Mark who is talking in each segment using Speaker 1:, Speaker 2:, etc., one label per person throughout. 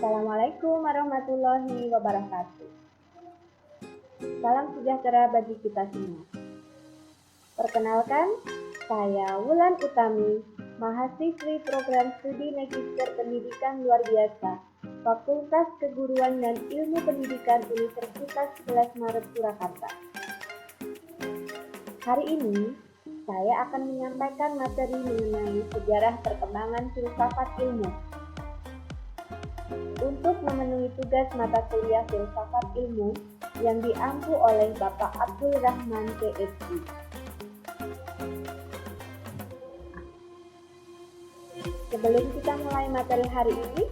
Speaker 1: Assalamualaikum warahmatullahi wabarakatuh. Salam sejahtera bagi kita semua. Perkenalkan, saya Wulan Utami, mahasiswi program studi Magister Pendidikan Luar Biasa, Fakultas Keguruan dan Ilmu Pendidikan Universitas 11 Maret Surakarta. Hari ini, saya akan menyampaikan materi mengenai sejarah perkembangan filsafat ilmu. Untuk memenuhi tugas mata kuliah filsafat ilmu yang diampu oleh Bapak Abdul Rahman PhD. Sebelum kita mulai materi hari ini,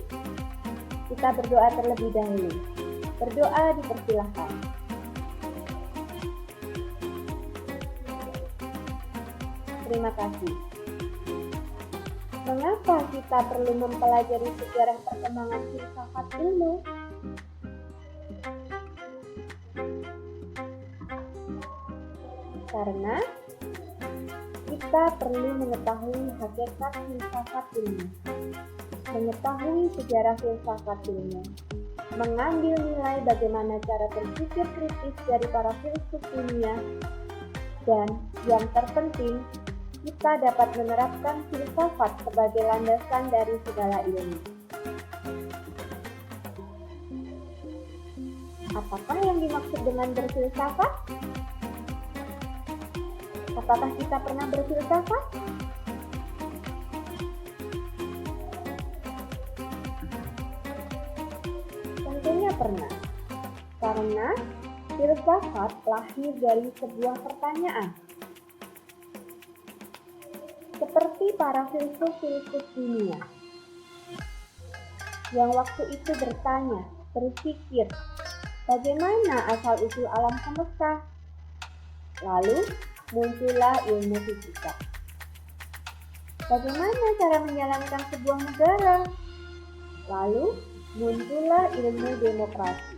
Speaker 1: kita berdoa terlebih dahulu. Berdoa dipersilahkan. Terima kasih. Mengapa kita perlu mempelajari sejarah perkembangan filsafat ilmu? Karena kita perlu mengetahui hakikat filsafat ilmu, mengetahui sejarah filsafat ilmu, mengambil nilai bagaimana cara berpikir kritis dari para filsuf dunia, dan yang terpenting, kita dapat menerapkan filsafat sebagai landasan dari segala ilmu. Apakah yang dimaksud dengan berfilsafat? Apakah kita pernah berfilsafat? Tentunya pernah, karena filsafat lahir dari sebuah pertanyaan. Seperti para filsuf-filsuf dunia yang waktu itu berpikir, bagaimana asal-usul alam semesta? Lalu muncullah ilmu fisika. Bagaimana cara menjalankan sebuah negara? Lalu muncullah ilmu demokrasi.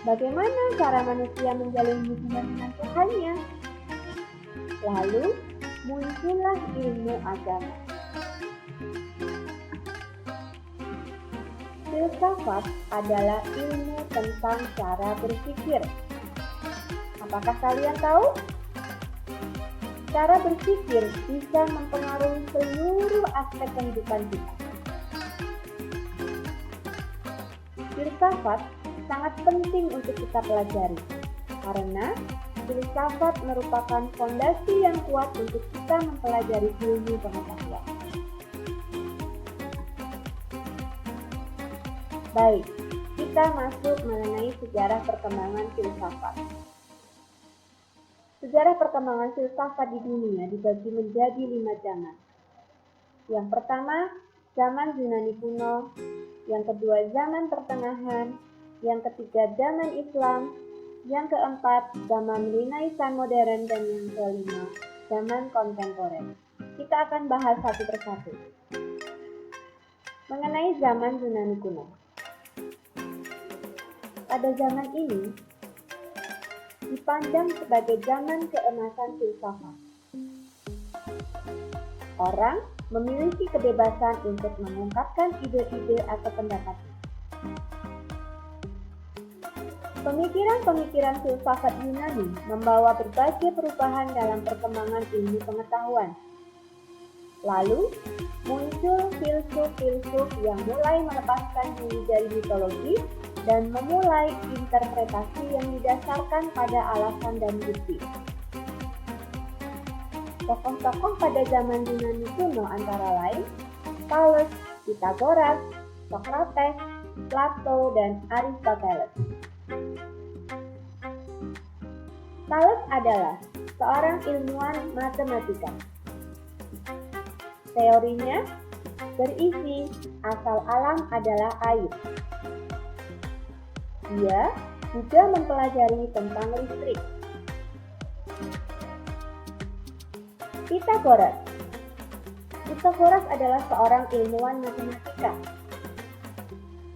Speaker 1: Bagaimana cara manusia menjalin hubungan dengan Tuhannya? Lalu muncullah ilmu agama. Filsafat adalah ilmu tentang cara berpikir. Apakah kalian tahu? Cara berpikir bisa mempengaruhi seluruh aspek kehidupan kita. Filsafat sangat penting untuk kita pelajari, karena filsafat merupakan fondasi yang kuat untuk kita mempelajari ilmu pengetahuan. Baik, kita masuk mengenai sejarah perkembangan filsafat. Sejarah perkembangan filsafat di dunia dibagi menjadi 5 zaman. Yang pertama, zaman Yunani kuno. Yang kedua, zaman pertengahan. Yang ketiga, zaman Islam. Yang keempat, zaman Renaissance modern, dan yang kelima, zaman kontemporer. Kita akan bahas satu persatu. Mengenai zaman Yunani kuno. Pada zaman ini, dipandang sebagai zaman keemasan filsafat. Orang memiliki kebebasan untuk mengungkapkan ide-ide atau pendapatnya. Pemikiran-pemikiran filsafat Yunani membawa berbagai perubahan dalam perkembangan ilmu pengetahuan. Lalu, muncul filsuf-filsuf yang mulai melepaskan diri dari mitologi dan memulai interpretasi yang didasarkan pada alasan dan bukti. Tokoh-tokoh pada zaman Yunani kuno antara lain Thales, Pythagoras, Socrates, Plato, dan Aristoteles. Thales adalah seorang ilmuwan matematika. Teorinya berisi asal alam adalah air. Dia juga mempelajari tentang listrik. Pythagoras adalah seorang ilmuwan matematika.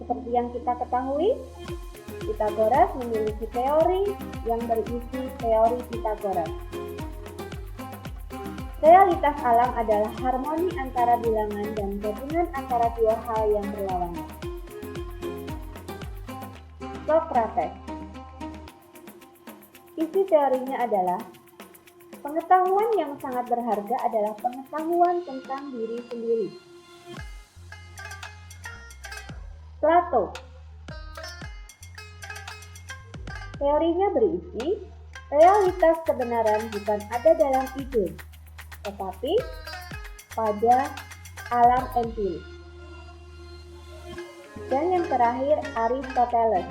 Speaker 1: Seperti yang kita ketahui, Pythagoras memiliki teori yang berisi teori Pythagoras. Realitas alam adalah harmoni antara bilangan dan gabungan antara dua hal yang berlawanan. Socrates. Isi teorinya adalah pengetahuan yang sangat berharga adalah pengetahuan tentang diri sendiri. Plato. Teorinya berisi, realitas kebenaran bukan ada dalam ide, tetapi pada alam empiris. Dan yang terakhir, Aristoteles.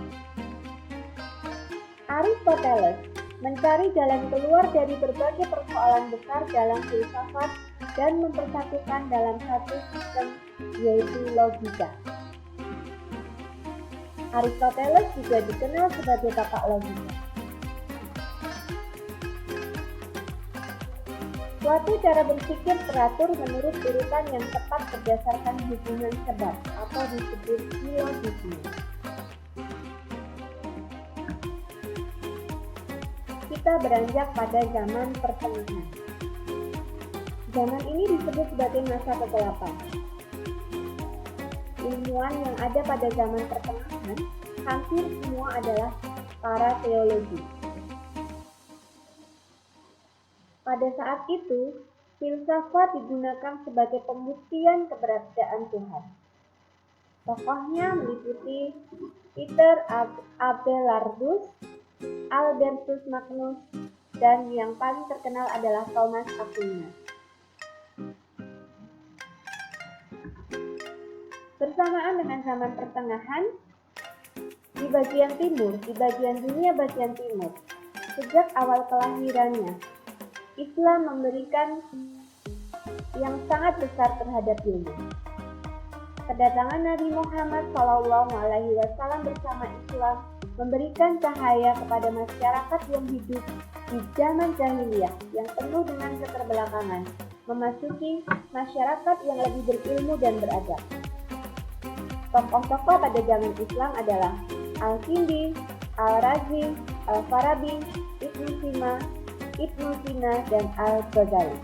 Speaker 1: Aristoteles mencari jalan keluar dari berbagai persoalan besar dalam filsafat dan mempersatukan dalam satu sistem, yaitu logika. Aristoteles juga dikenal sebagai bapak logika. Suatu cara berpikir teratur menurut urutan yang tepat berdasarkan hubungan sebab atau disebut silogisme. Kita beranjak pada zaman pertengahan. Zaman ini disebut sebagai masa kegelapan. Ilmuwan yang ada pada zaman pertengahan hampir semua adalah para teologi. Pada saat itu, filsafat digunakan sebagai pembuktian keberadaan Tuhan. Tokohnya meliputi Peter Abelardus, Albertus Magnus, dan yang paling terkenal adalah Thomas Aquinas. Bersamaan dengan zaman pertengahan, di bagian dunia bagian timur, sejak awal kelahirannya, Islam memberikan yang sangat besar terhadap ilmu. Kedatangan Nabi Muhammad SAW bersama Islam memberikan cahaya kepada masyarakat yang hidup di zaman jahiliyah yang penuh dengan keterbelakangan, memasuki masyarakat yang lebih berilmu dan beradab. Tokoh-tokoh pada zaman Islam adalah Al-Kindi, Al-Razi, Al-Farabi, Ibnu Sina, dan Al-Ghazali.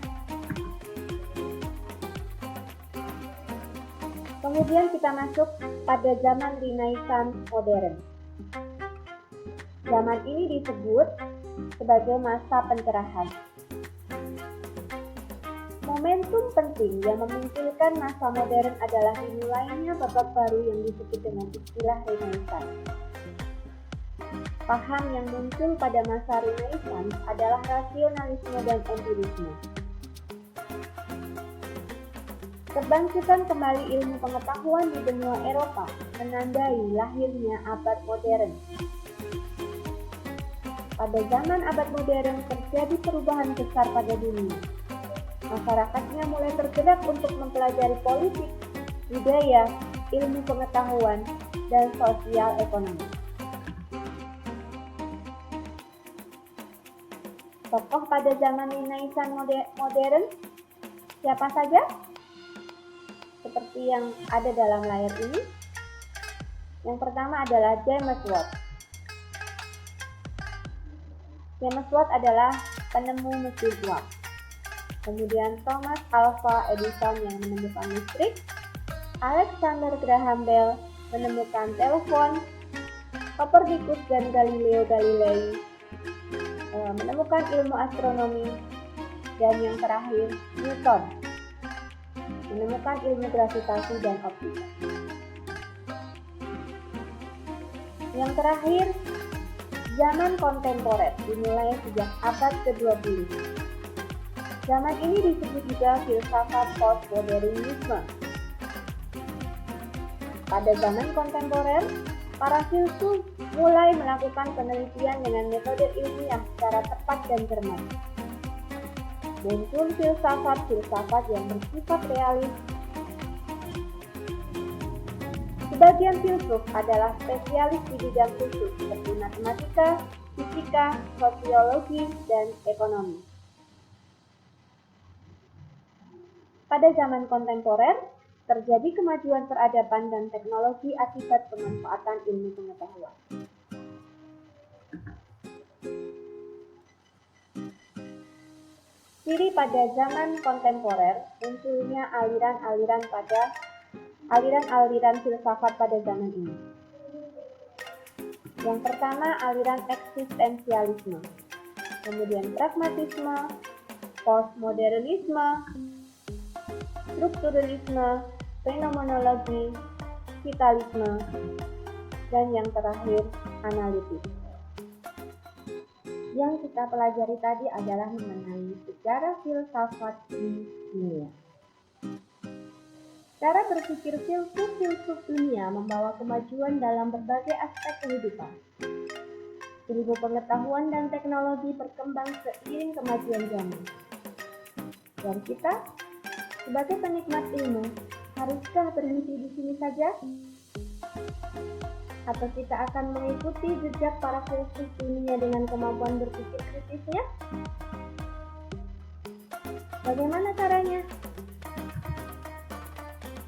Speaker 1: Kemudian kita masuk pada zaman Renaissance modern. Zaman ini disebut sebagai masa pencerahan. Momentum penting yang memunculkan masa modern adalah dimulainya babak baru yang disebut dengan istilah Renaissance. Paham yang muncul pada masa Renaissance adalah rasionalisme dan empirisme. Kebangkitan kembali ilmu pengetahuan di benua Eropa menandai lahirnya abad modern. Pada zaman abad modern terjadi perubahan besar pada dunia. Masyarakatnya mulai tergerak untuk mempelajari politik, budaya, ilmu pengetahuan, dan sosial ekonomi. Tokoh pada zaman Renaissance modern siapa saja? Seperti yang ada dalam layar ini. Yang pertama adalah James Watt. James Watt adalah penemu mesin uap. Kemudian Thomas Alva Edison yang menemukan listrik. Alexander Graham Bell menemukan telepon. Copernicus dan Galileo Galilei menemukan ilmu astronomi. Dan yang terakhir Newton menemukan ilmu gravitasi dan optika. Yang terakhir, zaman kontemporer dimulai sejak abad ke-20. Zaman ini disebut juga filsafat postmodernisme. Pada zaman kontemporer, para filsuf mulai melakukan penelitian dengan metode ilmiah secara tepat dan cermat. Muncul filsafat yang bersifat realis. Sebagian filsuf adalah spesialis di bidang khusus seperti matematika, fisika, sosiologi, dan ekonomi. Pada zaman kontemporer, terjadi kemajuan peradaban dan teknologi akibat pemanfaatan ilmu pengetahuan. Ciri pada zaman kontemporer munculnya aliran-aliran filsafat pada zaman ini. Yang pertama, aliran eksistensialisme, kemudian pragmatisme, postmodernisme, strukturalisme, fenomenologi, vitalisme, dan yang terakhir, analitis. Yang kita pelajari tadi adalah mengenai sejarah filsafat di dunia. Cara berpikir filsuf dunia membawa kemajuan dalam berbagai aspek kehidupan. Ilmu pengetahuan dan teknologi berkembang seiring kemajuan zaman. Dan kita, sebagai penikmat ilmu, haruskah berhenti di sini saja? Atau kita akan mengikuti jejak para filsuf dunia dengan kemampuan berpikir kritisnya? Bagaimana caranya?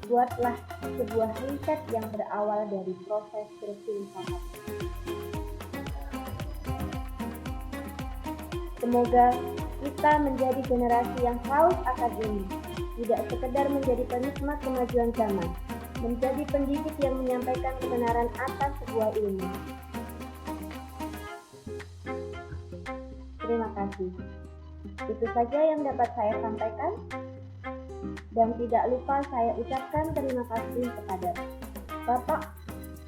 Speaker 1: Buatlah sebuah riset yang berawal dari proses berfilsafat. Semoga kita menjadi generasi yang haus akan ilmu, tidak sekedar menjadi penikmat kemajuan zaman, menjadi pendidik yang menyampaikan kebenaran atas sebuah ilmu. Terima kasih. Itu saja yang dapat saya sampaikan. Dan tidak lupa saya ucapkan terima kasih kepada Bapak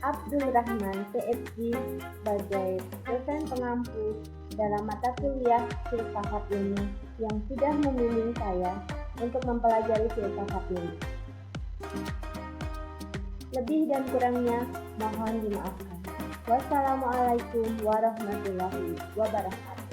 Speaker 1: Abdul Rahman, PhD, sebagai dosen pengampu dalam mata kuliah filsafat ini yang sudah membimbing saya untuk mempelajari filsafat ini. Lebih dan kurangnya mohon dimaafkan. Wassalamualaikum warahmatullahi wabarakatuh.